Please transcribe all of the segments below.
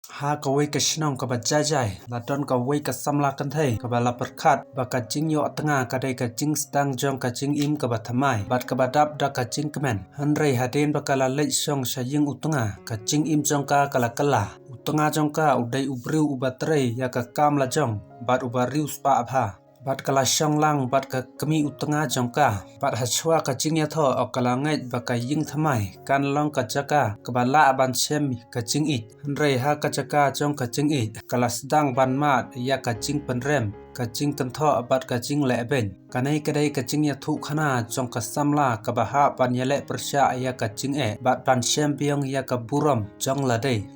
Ha kawai ka shnong ka ba jajai la don ka wai ka samla kan thai ka ba la perkhat ba ka jing yo atanga ka dai ka jing stang jong ka jing im ka ba thamai bat ka ba dap da ka jing kemen hanrei haden ba ka la lei shong sha ying utunga ka jing im jong ka la kala utunga jong ka udai ubriu ubatrei ya ka kam la jong bat ubariu spa abha bat kala shong lang bat ka kami utunga jong ka bat hachwa ka jing ya tho ok kala ngai ba ka ying thamai kan long ka jaka ka ba la ban chem ka jing it hanrei ha ka jaka jong ka jing it kala sedang ban mat ya ka jing penrem ka jing kan tho bat ka jing le ben kanai kadai ka jing ya thu khana jong ka samla ka ba ha ban ya le persya ya ka jing bat ban chem biong ya ka buram jong la dei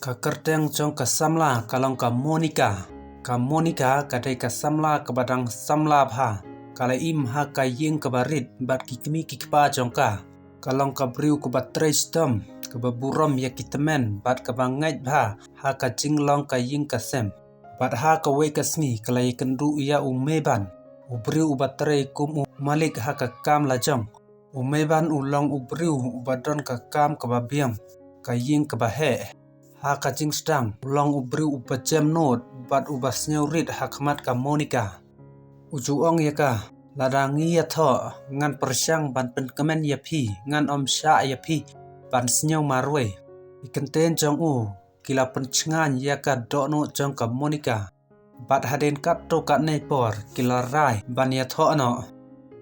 ka kerteng jong ka samla kalong ka Monica kadai ka samla ka badang samla bha kala im ha ka ying ka barit bat ki kmi ki kpa jongka kalong ka briu ka batrei stom ka baburam ya kitemen bat ka bangai bha ha ka jinglong ka ying ka sem bat ha ka wei ka smi kala ikendu ya umeban ubriu batrei kum malik ha ka kam la jong umeban ulong ubriu ubadon ka kam ka babiam ka ying ka bahe ha ka jing stang ulong ubriu ubajem not bat ubasnya rit hakmat ka Monica ujuong ya ka ladangi ya tho ngan persyang ban pen kemen ya phi ngan om sha ya phi ban snyo marwe ikenten jong u kila pencngan ya ka dono jong ka Monica bat haden kat to ka nei por kila rai ban ya tho no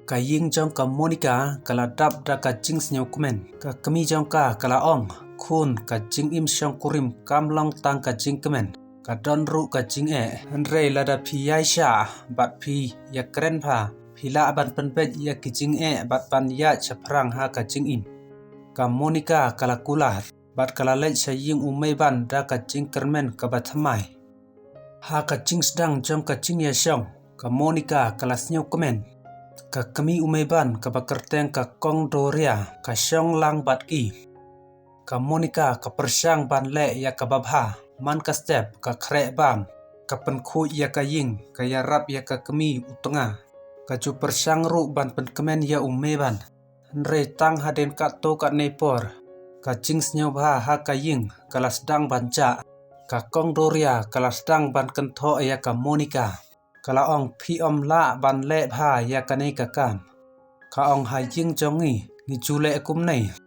ka ying jong ka Monica kala dap da ka jing snyo kumen ka kemi jong ka kala ong khun ka jing im shong kurim kam long tang ka jing kemen ka don ru ka jing hanrei lada phi yai sha bat phi ya kren pha phila ban penpet ya ki jing bat ban ya chaprang ha ka jing im ka Monica kala kular bat kala lei sha ying umei ban da ka jing kermen ka ba thamai ha ka jing sedang jong ka jing ya shong ka Monica kala snyo kemen ka kemi umei ban ka ba kerteng ka kong doria ka shong lang bat ki ka Monica ka persyang ban le ya ka babha man ka step ka kre bam ka penkhu ya ka ying ka ya rap ya ka kemi utunga ka ju persyang ru ban pen kemen ya umeban hanrei tang haden ka to ka nepor ka jing snyo bha ha ka ying kala sedang banca ka kong doria kala sedang ban kentho ya ka Monica kala ong phi om la ban le bha ya ka nei ka kam ka ong ha ying jongi ngi jule kum nei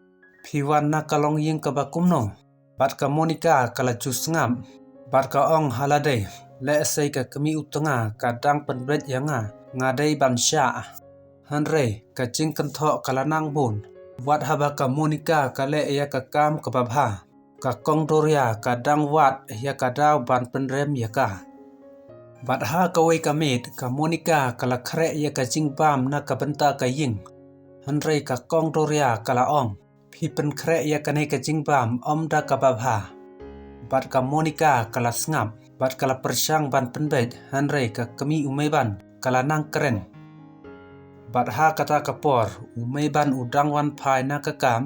phi wan na kalong ying ka ba kum no bat ka Monica kala ju sngam bat ka ong halade le sei ka kemi utunga ka dang penbet yanga ngadei ban sha hanrei ka jing kentho kala nang bun wat haba ka Monica ka le ya ka kam ka babha ka kong doria ka dang wat ya ka daw ban penrem ya ka bat ha ka wei ka met ka Monica kala kre ya ka jing bam na ka benta ka ying hanrei ka kong doria kala ong phi pen kre ya ka nei ka jing bam om da ka babha bat ka Monica kala sngap bat kala persyang ban penbet hanrei ka kemi umei ban kala nang keren bat ha kata kapor umei ban udang wan phai na ka kam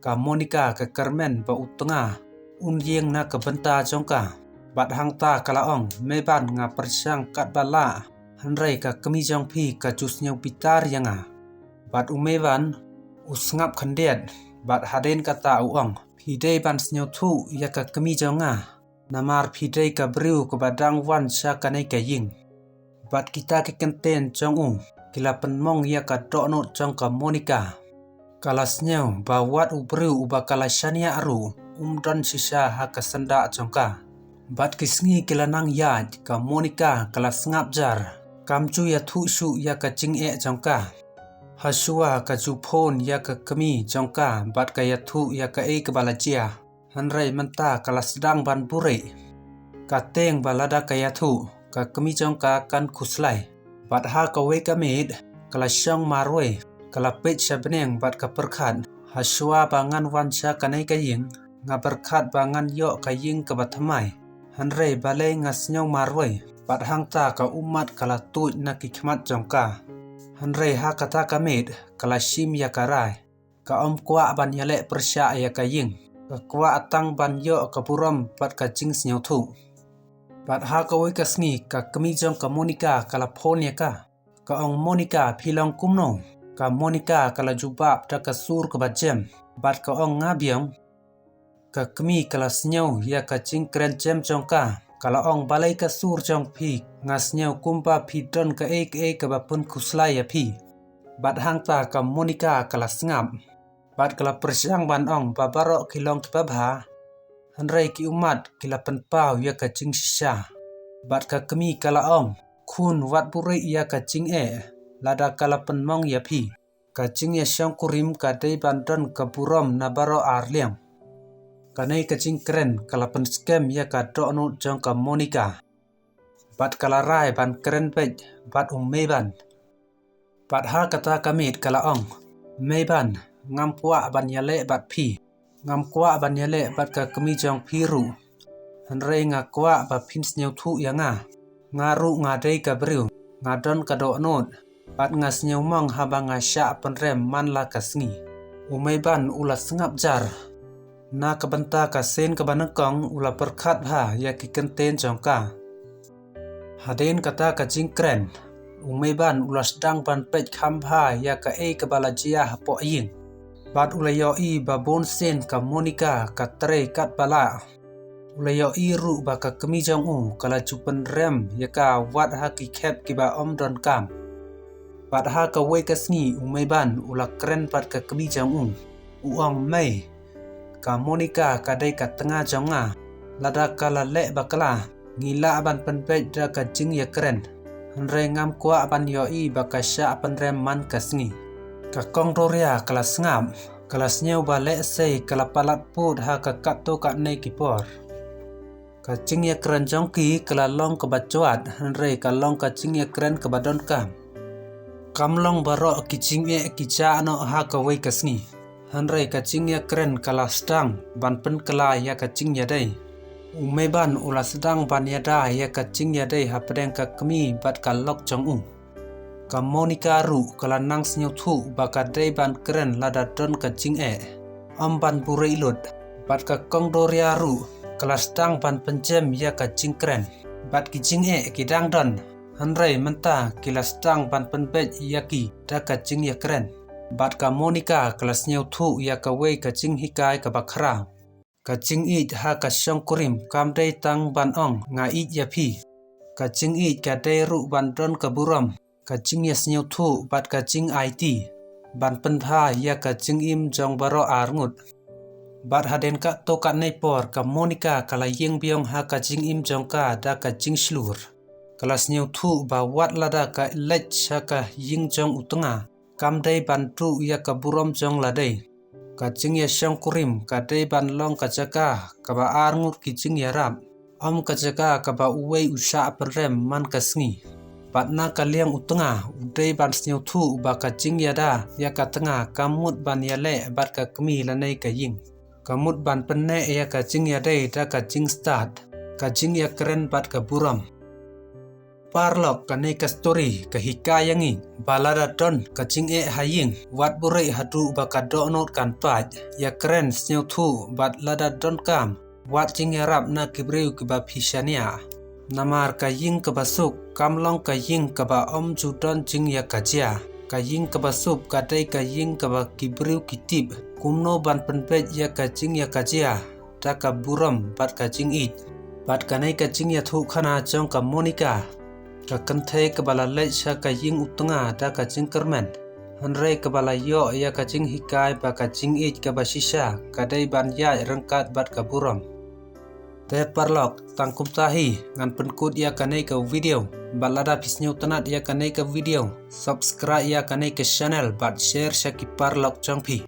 ka Monica ka kermen ba utunga yeng na ka benta jongka bat hang ta kala ong mei ban nga persyang kat bala hanrei ka kemi jong phi ka jus nyau pitar yanga bat umei ban usngap khandet bat haden kata uong phi dei ban snyo thu ya ka kemi jonga namar phi dei ka briu ka badang wan sha ka nei ka ying bat kita ke kenten jong u kila penmong ya ka dono jong ka Monica kala snyo ba wat u briu ba kala shania aru don shisha ha ka sanda jongka bat kisngi kila nang ya ka Monica kala sngap jar kamchu ya thu shu ya ka jing jongka hasua ka ju phone ya ka kemi jongka bat ka ya thu ya ka ka balachia hanrei menta kala sedang ban bure ka teng balada ka ya thu ka kemi jongka kan khuslai bat ha ka wei ka med kala shong marwe kala pet shabneng bat ka perkhat hasua bangan wan sha ka nei ka ying nga perkhat bangan yo ka ying ka bathamai hanrei bale nga snyo marwe bat hang ta ka umat kala tu na ki khmat jongka hanrei ha kata kamet kala shim ya karai ka om kwa ban yale persya ya ka ying ka kwa atang ban yo ka puram bat ka jing snyo thu bat ha ka wei ka sngi ka kemi jong ka Monica kala phone ya ka ong Monica philong kumno ka Monica kala jubab ta ka sur ka bajem bat ka ong ngabiang ka kemi kelas nyau ya ka cing kren cem jongka kala ong balai ka sur jong pi ngas nyau kumpa pi don ka ka bapun kuslai ya pi bat hang ta ka Monica kelas ngap bat kala persiang ban ong babaro kilong kibabha hanrei ki umat kila penpau ya ka cing shisha bat ka kemi kala ong kun wat buri ya ka cing lada kala penmong ya pi ka cing ya syang kurim ka dei bandon ka burom na baro arliam kanai ka cing keren kala pen scam ya ka dokno jong ka Monica bat kala rai ban keren pej bat meban bat ha kata kamit kala ong meban ngam kwa ban yale bat pi ngam kwa ban yale bat ka kemi jong piru hanrei nga kwa ba pins nyau thu ya ngaru ngadei ka briu ngadon ka doknot bat ngas nyau mong haba ngasya penrem man la kasngi meban ula sengap jar na kabanta ka sen ka banakong ula perkhat ha ya ki kenten jongka haden kata ka jingkren meban ula sedang ban pej khamha ya ka ka balajia hapo ying bat ula yo babon sen ka Monica ka tre kat bala ula yo ru ba ka kemi jong kala chupen rem ya ka wat ha ki khep ki ba don kam bat ha ka wei ka sngi meban ula kren pat ka kemi jong uang mai ka Monica ka dei ka tengah jonga lada kala le bakala ngila ban penpej da ka jing ya keren hanrei ngam kwa ban yo ba ka sya penrem man kasngi ka kong roria kala sngam kala snyau ba le sei kala palat put ha ka katto ka nei kipor ka jing ya keren jongki kala long ka bacuat hanrei ka long ka jing ya keren ka badon kam long baro ki jing ki cha no ha ka wei kasngi hanrei ka cing ya keren kala sedang ban pen kala ya ka cing ya dei meban ula sedang ban ya da ya ka cing ya dei hapdeng ka kemi bat ka lok jong ka Monica ru kala nang snyu thu ba ka dei ban keren lada don ka cing ban burei lut bat ka kong doria ru kala sedang ban pencem ya ka cing keren bat ki cing ki dang don hanrei menta kila sedang ban penpej ya ki da ka cing ya keren bat ka Monica kelas nyau thu ya ka wei ka cing hikai ka bakhra ka cing ha ka syong kurim kam dei tang ban ong nga ya pi ka cing ka dei ru ban don ka buram ka cing ya nyau thu bat ka cing IT ban pentha ya ka cing im jong baro arngut bat haden ka to ka nei por ka Monica kala yeng biong ha ka cing im jong ka da ka cing slur kelas nyau thu ba wat lada ka lech ha ka ying jong utenga kam dei ban tu ya ka burom jong ladei ka cing ya syang kurim ka dei ban long ka jaka ka ba arngut ki cing ya rap ka jaka ka ba uwei usha perem man ka sngi bat na ka liang utenga udei ban snyu thu ba ka cing ya da ya ka tenga kamut ban ya le bat ka kemi lanei ka ying kamut ban penne ya ka cing ya dei da ka cing start ka cing ya keren bat ka buram parlok ka nei ka story ka hikayangi balada don ka cing haying wat burei hadu ba ka donot kan paj ya keren snyu thu bat lada don kam wat cing ya rap na kibreu ki ba phishania namar ka ying ka basuk kamlong ka ying ka ba ju don cing ya kajia ka ying ka basup ka dei ka ying ka ba kibreu kitip kumno ban penpej ya ka cing ya kajia da ka buram bat ka cing bat ka nei ka cing ya thu khana jong ka Monica ka kenthe ka bala le sha ka ying utenga da ka cing kermen hanrei ka bala yo ya ka cing hikai ba ka cing ka ba shisha ka dei ban ya rengkat bat ka buram te parlok tangkum tahi ngan penkut ya ka nei ka video balada pisnyu tanat ya ka nei ka video subscribe ya ka nei ka channel bat share sha ki parlok jong pi